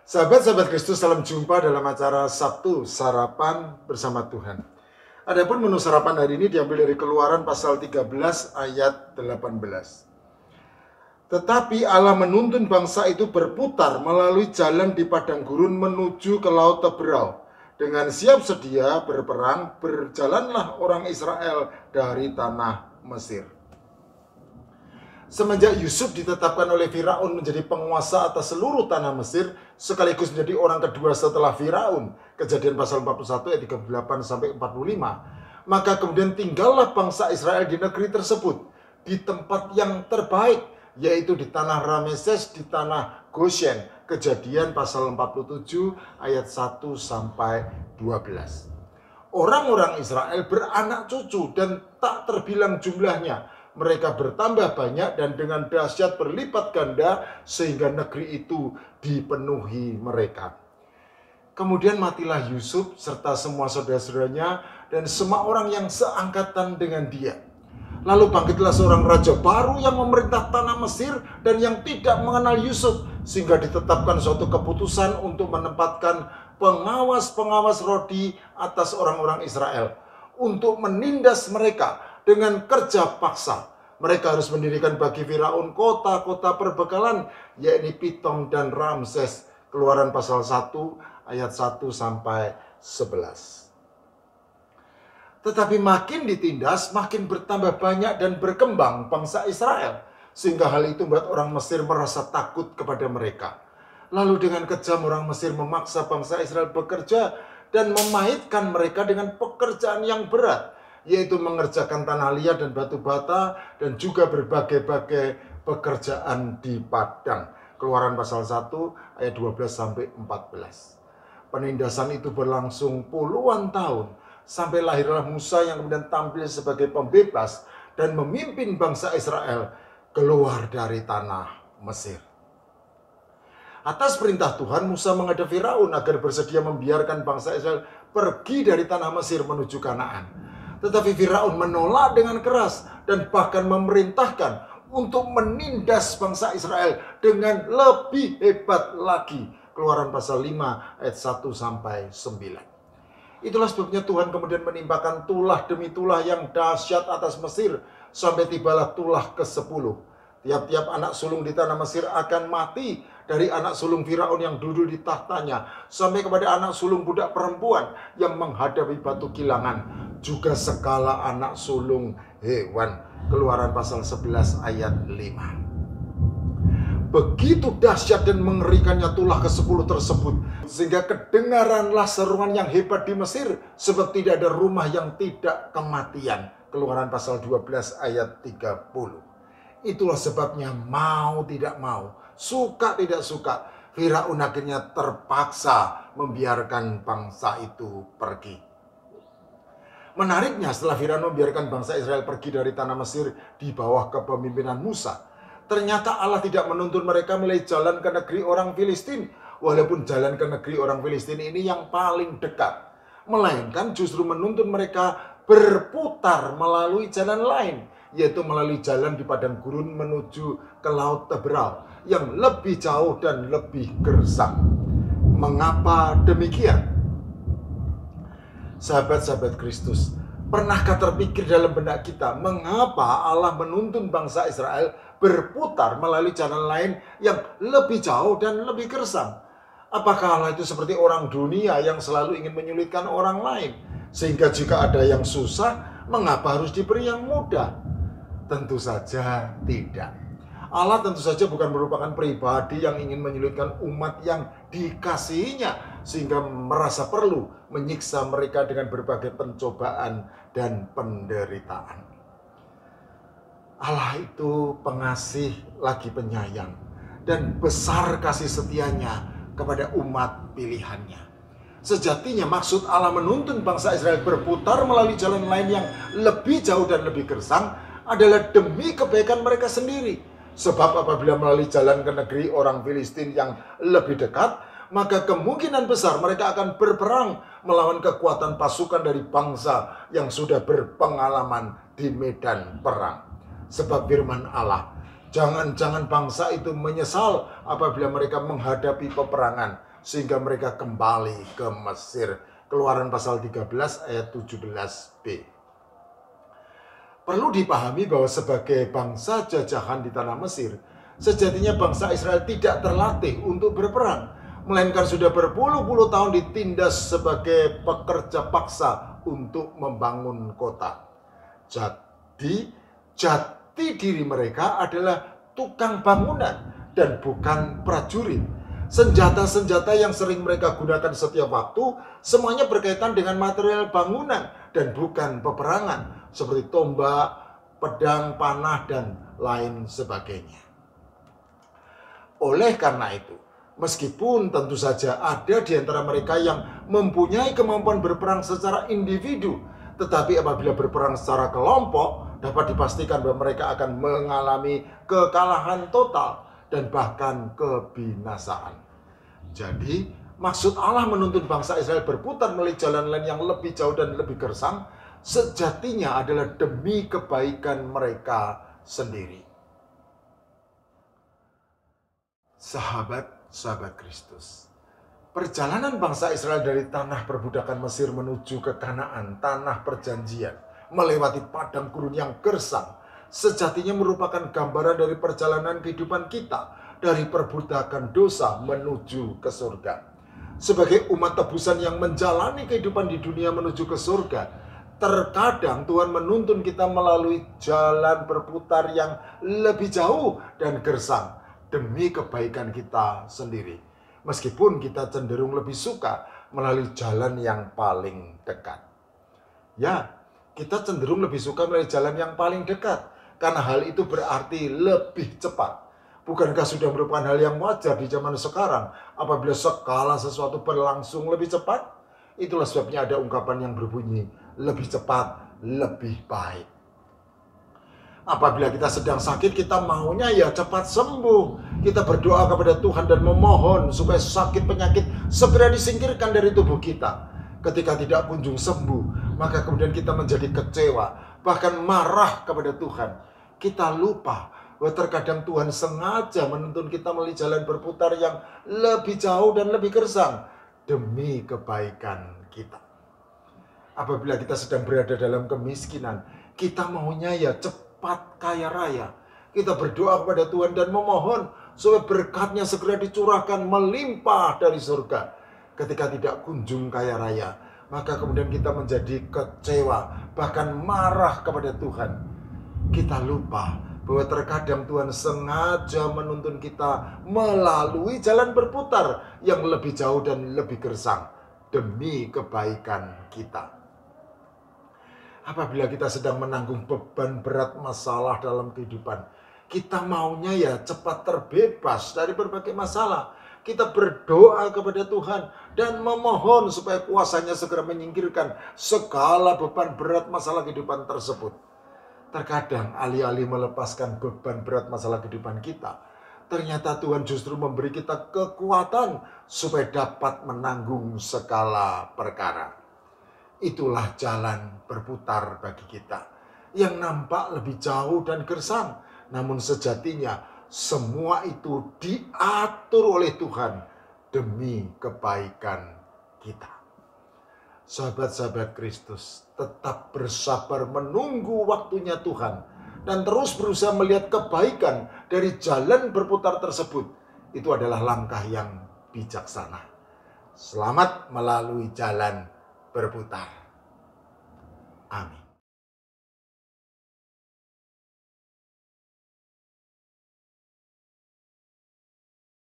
Sahabat-sahabat Kristus, salam jumpa dalam acara Sabtu Sarapan bersama Tuhan. Adapun menu sarapan hari ini diambil dari Keluaran pasal 13 ayat 18. Tetapi Allah menuntun bangsa itu berputar melalui jalan di padang gurun menuju ke laut Teberau. Dengan siap sedia berperang, berjalanlah orang Israel dari tanah Mesir. Semenjak Yusuf ditetapkan oleh Firaun menjadi penguasa atas seluruh tanah Mesir, sekaligus menjadi orang kedua setelah Firaun, Kejadian pasal 41 ayat 38 sampai 45, maka kemudian tinggallah bangsa Israel di negeri tersebut, di tempat yang terbaik, yaitu di tanah Rameses, di tanah Goshen. Kejadian pasal 47 ayat 1 sampai 12. Orang-orang Israel beranak cucu dan tak terbilang jumlahnya. Mereka bertambah banyak dan dengan dahsyat berlipat ganda sehingga negeri itu dipenuhi mereka. Kemudian matilah Yusuf serta semua saudara-saudaranya dan semua orang yang seangkatan dengan dia. Lalu bangkitlah seorang raja baru yang memerintah tanah Mesir dan yang tidak mengenal Yusuf, sehingga ditetapkan suatu keputusan untuk menempatkan pengawas-pengawas roh di atas orang-orang Israel untuk menindas mereka dengan kerja paksa. Mereka harus mendirikan bagi Firaun kota-kota perbekalan, yakni Pitong dan Ramses. Keluaran pasal 1 ayat 1 sampai 11. Tetapi makin ditindas, makin bertambah banyak dan berkembang bangsa Israel, sehingga hal itu membuat orang Mesir merasa takut kepada mereka. Lalu dengan kejam orang Mesir memaksa bangsa Israel bekerja dan memahitkan mereka dengan pekerjaan yang berat, yaitu mengerjakan tanah liat dan batu bata dan juga berbagai-bagai pekerjaan di padang. Keluaran pasal 1 ayat 12 sampai 14. Penindasan itu berlangsung puluhan tahun sampai lahirlah Musa yang kemudian tampil sebagai pembebas dan memimpin bangsa Israel keluar dari tanah Mesir. Atas perintah Tuhan, Musa menghadap Firaun agar bersedia membiarkan bangsa Israel pergi dari tanah Mesir menuju Kanaan. Tetapi Firaun menolak dengan keras dan bahkan memerintahkan untuk menindas bangsa Israel dengan lebih hebat lagi. Keluaran pasal 5 ayat 1 sampai 9. Itulah sebabnya Tuhan kemudian menimpakan tulah demi tulah yang dahsyat atas Mesir sampai tibalah tulah ke-10. Tiap-tiap anak sulung di tanah Mesir akan mati, dari anak sulung Firaun yang duduk di tahtanya sampai kepada anak sulung budak perempuan yang menghadapi batu kilangan, juga segala anak sulung hewan. Keluaran pasal 11 ayat 5. Begitu dahsyat dan mengerikannya tulah ke-10 tersebut, sehingga kedengaranlah seruan yang hebat di Mesir, sebab tidak ada rumah yang tidak kematian. Keluaran pasal 12 ayat 30. Itulah sebabnya mau tidak mau, suka tidak suka, Firaun akhirnya terpaksa membiarkan bangsa itu pergi. Menariknya, setelah Firaun membiarkan bangsa Israel pergi dari tanah Mesir di bawah kepemimpinan Musa, ternyata Allah tidak menuntun mereka melalui jalan ke negeri orang Filistin, walaupun jalan ke negeri orang Filistin ini yang paling dekat, melainkan justru menuntun mereka berputar melalui jalan lain, yaitu melalui jalan di padang gurun menuju ke laut Teberau yang lebih jauh dan lebih gersang. Mengapa demikian? Sahabat-sahabat Kristus, pernahkah terpikir dalam benak kita mengapa Allah menuntun bangsa Israel berputar melalui jalan lain yang lebih jauh dan lebih gersang? Apakah Allah itu seperti orang dunia yang selalu ingin menyulitkan orang lain, sehingga jika ada yang susah, mengapa harus diberi yang mudah? Tentu saja tidak. Allah tentu saja bukan merupakan pribadi yang ingin menyulitkan umat yang dikasihinya, sehingga merasa perlu menyiksa mereka dengan berbagai pencobaan dan penderitaan. Allah itu pengasih lagi penyayang, dan besar kasih setianya kepada umat pilihannya. Sejatinya maksud Allah menuntun bangsa Israel berputar melalui jalan lain yang lebih jauh dan lebih gersang adalah demi kebaikan mereka sendiri. Sebab apabila melalui jalan ke negeri orang Filistin yang lebih dekat, maka kemungkinan besar mereka akan berperang melawan kekuatan pasukan dari bangsa yang sudah berpengalaman di medan perang. Sebab firman Allah, jangan-jangan bangsa itu menyesal apabila mereka menghadapi peperangan, sehingga mereka kembali ke Mesir. Keluaran pasal 13 ayat 17b. Perlu dipahami bahwa sebagai bangsa jajahan di tanah Mesir, sejatinya bangsa Israel tidak terlatih untuk berperang, melainkan sudah berpuluh-puluh tahun ditindas sebagai pekerja paksa untuk membangun kota. Jadi, jati diri mereka adalah tukang bangunan dan bukan prajurit. Senjata-senjata yang sering mereka gunakan setiap waktu semuanya berkaitan dengan material bangunan dan bukan peperangan, seperti tombak, pedang, panah, dan lain sebagainya. Oleh karena itu, meskipun tentu saja ada di antara mereka yang mempunyai kemampuan berperang secara individu, tetapi apabila berperang secara kelompok, dapat dipastikan bahwa mereka akan mengalami kekalahan total dan bahkan kebinasaan. Jadi, maksud Allah menuntun bangsa Israel berputar melalui jalan-jalan yang lebih jauh dan lebih gersang, sejatinya adalah demi kebaikan mereka sendiri. Sahabat-sahabat Kristus, perjalanan bangsa Israel dari tanah perbudakan Mesir menuju ke Kanaan, tanah perjanjian, melewati padang gurun yang gersang, sejatinya merupakan gambaran dari perjalanan kehidupan kita, dari perbudakan dosa menuju ke surga. Sebagai umat tebusan yang menjalani kehidupan di dunia menuju ke surga, terkadang Tuhan menuntun kita melalui jalan berputar yang lebih jauh dan gersang demi kebaikan kita sendiri. Meskipun kita cenderung lebih suka melalui jalan yang paling dekat. Ya, kita cenderung lebih suka melalui jalan yang paling dekat, karena hal itu berarti lebih cepat. Bukankah sudah merupakan hal yang wajar di zaman sekarang apabila segala sesuatu berlangsung lebih cepat? Itulah sebabnya ada ungkapan yang berbunyi, lebih cepat, lebih baik. Apabila kita sedang sakit, kita maunya ya cepat sembuh. Kita berdoa kepada Tuhan dan memohon supaya sakit penyakit segera disingkirkan dari tubuh kita. Ketika tidak kunjung sembuh, maka kemudian kita menjadi kecewa, bahkan marah kepada Tuhan. Kita lupa bahwa terkadang Tuhan sengaja menuntun kita melalui jalan berputar yang lebih jauh dan lebih gersang demi kebaikan kita. Apabila kita sedang berada dalam kemiskinan, kita maunya ya cepat kaya raya. Kita berdoa kepada Tuhan dan memohon supaya berkatnya segera dicurahkan melimpah dari surga. Ketika tidak kunjung kaya raya, maka kemudian kita menjadi kecewa, bahkan marah kepada Tuhan. Kita lupa bahwa terkadang Tuhan sengaja menuntun kita melalui jalan berputar yang lebih jauh dan lebih gersang demi kebaikan kita. Apabila kita sedang menanggung beban berat masalah dalam kehidupan, kita maunya ya cepat terbebas dari berbagai masalah. Kita berdoa kepada Tuhan dan memohon supaya kuasa-Nya segera menyingkirkan segala beban berat masalah kehidupan tersebut. Terkadang alih-alih melepaskan beban berat masalah kehidupan kita, ternyata Tuhan justru memberi kita kekuatan supaya dapat menanggung segala perkara. Itulah jalan berputar bagi kita, yang nampak lebih jauh dan gersang, namun sejatinya semua itu diatur oleh Tuhan demi kebaikan kita. Sahabat-sahabat Kristus, tetap bersabar menunggu waktunya Tuhan dan terus berusaha melihat kebaikan dari jalan berputar tersebut. Itu adalah langkah yang bijaksana. Selamat melalui jalan berputar. Amin.